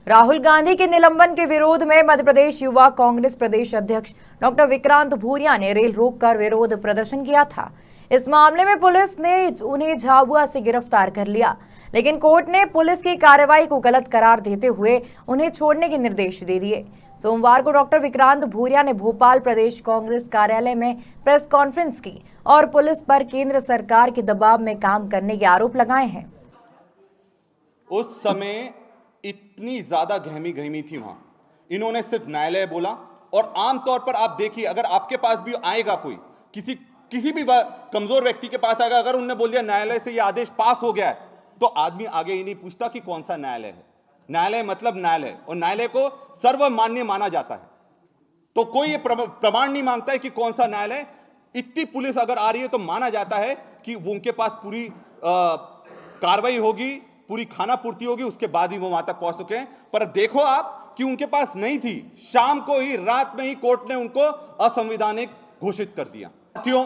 राहुल गांधी के निलंबन के विरोध में मध्य प्रदेश युवा कांग्रेस प्रदेश अध्यक्ष डॉक्टर विक्रांत भूरिया ने रेल रोककर विरोध प्रदर्शन किया था। इस मामले में पुलिस ने उन्हें झाबुआ से गिरफ्तार कर लिया, लेकिन कोर्ट ने पुलिस की कार्रवाई को गलत करार देते हुए उन्हें छोड़ने के निर्देश दे दिए। सोमवार को डॉक्टर विक्रांत भूरिया ने भोपाल प्रदेश कांग्रेस कार्यालय में प्रेस कॉन्फ्रेंस की और पुलिस पर केंद्र सरकार के दबाव में काम करने के आरोप लगाए हैं। उस समय इतनी ज्यादा गहमी थी वहां, इन्होंने सिर्फ न्यायालय बोला। और आमतौर पर आप देखिए, अगर आपके पास भी आएगा कोई, किसी भी कमजोर व्यक्ति के पास आएगा, अगर उन्होंने बोल दिया न्यायालय से यह आदेश पास हो गया है, तो आदमी आगे ही नहीं पूछता कि कौन सा न्यायालय है। न्यायालय मतलब न्यायालय, और न्यायालय को सर्वमान्य माना जाता है। तो कोई ये प्रमाण नहीं मांगता है कि कौन सा न्यायालय। इतनी पुलिस अगर आ रही है तो माना जाता है कि वो उनके पास पूरी कार्रवाई होगी, पूरी खाना पूर्ति होगी, उसके बाद ही वो वहां तक पहुंच सके हैं। पर देखो आप कि उनके पास नहीं थी। शाम को ही, रात में ही कोर्ट ने उनको असंवैधानिक घोषित कर दिया। साथियों,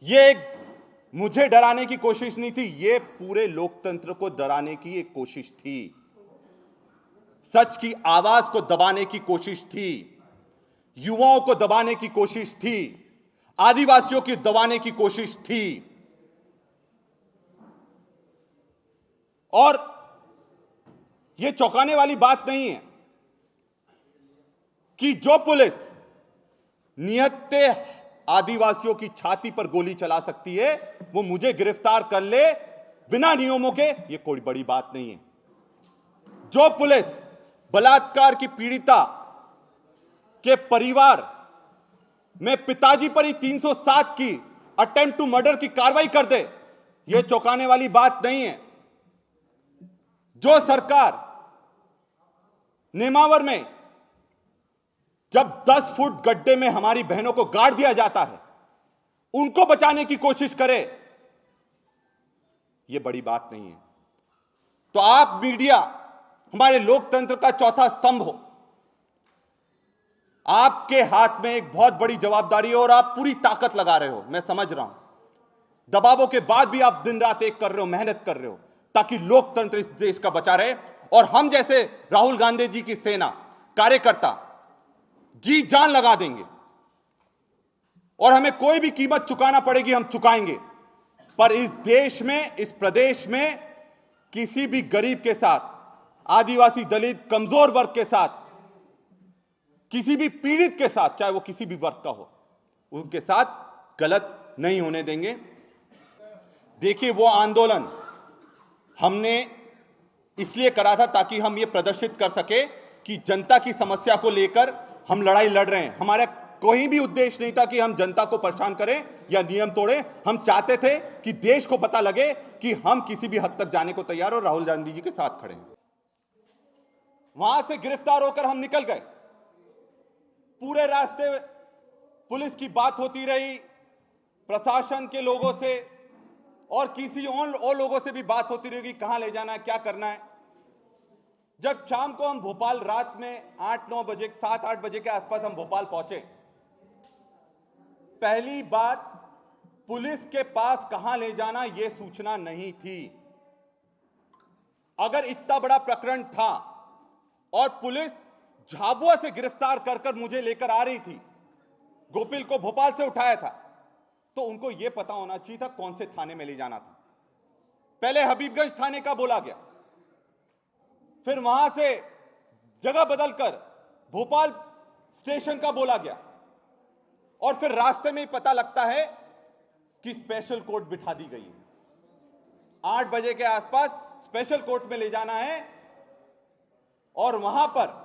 ये मुझे डराने की कोशिश नहीं थी, ये पूरे लोकतंत्र को डराने की एक कोशिश थी। सच की आवाज को दबाने की कोशिश थी, युवाओं को दबाने की कोशिश थी, आदिवासियों की दबाने की कोशिश थी। और यह चौंकाने वाली बात नहीं है कि जो पुलिस निहत्थे आदिवासियों की छाती पर गोली चला सकती है, वो मुझे गिरफ्तार कर ले बिना नियमों के, ये कोई बड़ी बात नहीं है। जो पुलिस बलात्कार की पीड़िता के परिवार में पिताजी पर ही 307 की अटेम्प्ट टू मर्डर की कार्रवाई कर दे, यह चौंकाने वाली बात नहीं है। जो सरकार नेमावर में जब 10 फुट गड्ढे में हमारी बहनों को गाड़ दिया जाता है, उनको बचाने की कोशिश करे, यह बड़ी बात नहीं है। तो आप मीडिया हमारे लोकतंत्र का चौथा स्तंभ हो, आपके हाथ में एक बहुत बड़ी जवाबदारी है और आप पूरी ताकत लगा रहे हो। मैं समझ रहा हूं, दबावों के बाद भी आप दिन रात एक कर रहे हो, मेहनत कर रहे हो, ताकि लोकतंत्र इस देश का बचा रहे। और हम जैसे राहुल गांधी जी की सेना, कार्यकर्ता जी जान लगा देंगे, और हमें कोई भी कीमत चुकाना पड़ेगी हम चुकाएंगे। पर इस देश में, इस प्रदेश में किसी भी गरीब के साथ, आदिवासी, दलित, कमजोर वर्ग के साथ, किसी भी पीड़ित के साथ, चाहे वो किसी भी वर्ग का हो, उनके साथ गलत नहीं होने देंगे। देखिए, वो आंदोलन हमने इसलिए करा था ताकि हम ये प्रदर्शित कर सके कि जनता की समस्या को लेकर हम लड़ाई लड़ रहे हैं। हमारा कोई भी उद्देश्य नहीं था कि हम जनता को परेशान करें या नियम तोड़ें। हम चाहते थे कि देश को पता लगे कि हम किसी भी हद तक जाने को तैयार और राहुल गांधी जी के साथ खड़े हैं। वहां से गिरफ्तार होकर हम निकल गए। पूरे रास्ते पुलिस की बात होती रही, प्रशासन के लोगों से और किसी और लोगों से भी बात होती रहेगी, कहां ले जाना है, क्या करना है। जब शाम को हम भोपाल, रात में 8-9 बजे, 7-8 बजे के आसपास हम भोपाल पहुंचे, पहली बात, पुलिस के पास कहां ले जाना यह सूचना नहीं थी। अगर इतना बड़ा प्रकरण था और पुलिस झाबुआ से गिरफ्तार कर मुझे लेकर आ रही थी, गोपिल को भोपाल से उठाया था, तो उनको यह पता होना चाहिए था कौन से थाने में ले जाना था। पहले हबीबगंज थाने का बोला गया, फिर वहां से जगह बदलकर भोपाल स्टेशन का बोला गया, और फिर रास्ते में ही पता लगता है कि स्पेशल कोर्ट बिठा दी गई है। 8 बजे के आसपास स्पेशल कोर्ट में ले जाना है और वहां पर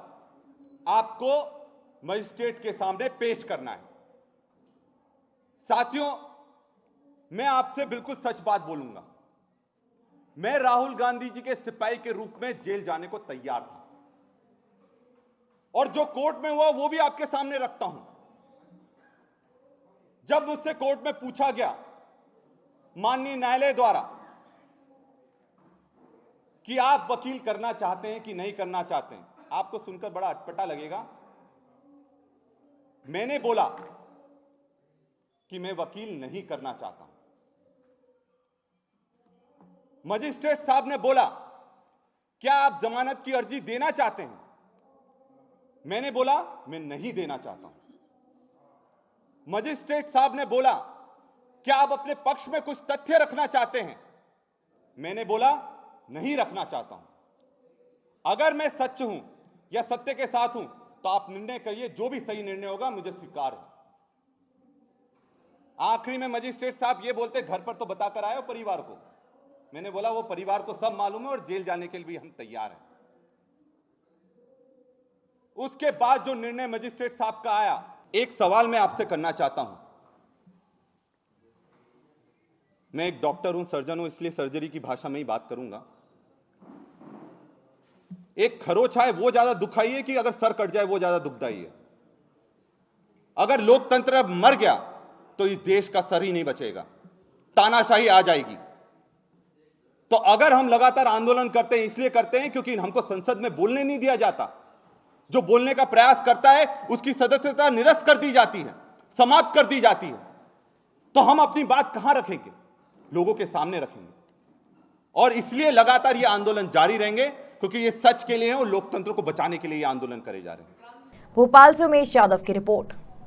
आपको मजिस्ट्रेट के सामने पेश करना है। साथियों, मैं आपसे बिल्कुल सच बात बोलूंगा, मैं राहुल गांधी जी के सिपाही के रूप में जेल जाने को तैयार था, और जो कोर्ट में हुआ वो भी आपके सामने रखता हूं। जब मुझसे कोर्ट में पूछा गया माननीय न्यायालय द्वारा कि आप वकील करना चाहते हैं कि नहीं करना चाहते हैं, आपको सुनकर बड़ा अटपटा लगेगा। मैंने बोला कि मैं वकील नहीं करना चाहता हूं। मजिस्ट्रेट साहब ने बोला क्या आप जमानत की अर्जी देना चाहते हैं? मैंने बोला मैं नहीं देना चाहता हूं। मजिस्ट्रेट साहब ने बोला क्या आप अपने पक्ष में कुछ तथ्य रखना चाहते हैं? मैंने बोला नहीं रखना चाहता हूं। अगर मैं सच हूं या सत्य के साथ हूं तो आप निर्णय करिए, जो भी सही निर्णय होगा मुझे स्वीकार है। आखिरी में मजिस्ट्रेट साहब ये बोलते घर पर तो बताकर आए हो परिवार को। मैंने बोला वो परिवार को सब मालूम है और जेल जाने के लिए भी हम तैयार हैं। उसके बाद जो निर्णय मजिस्ट्रेट साहब का आया, एक सवाल मैं आपसे करना चाहता हूं। मैं एक डॉक्टर हूं, सर्जन हूं, इसलिए सर्जरी की भाषा में ही बात करूंगा। एक खरोच है वो ज्यादा दुखाई है कि अगर सर कट जाए वो ज्यादा दुखदाई है? अगर लोकतंत्र मर गया तो इस देश का सर ही नहीं बचेगा, तानाशाही आ जाएगी। तो अगर हम लगातार आंदोलन करते हैं इसलिए करते हैं क्योंकि हमको संसद में बोलने नहीं दिया जाता। जो बोलने का प्रयास करता है उसकी सदस्यता निरस्त कर दी जाती है, समाप्त कर दी जाती है। तो हम अपनी बात कहां रखेंगे? लोगों के सामने रखेंगे। और इसलिए लगातार ये आंदोलन जारी रहेंगे क्योंकि ये सच के लिए है और लोकतंत्र को बचाने के लिए ये आंदोलन करे जा रहे हैं। भोपाल से उमेश यादव की रिपोर्ट।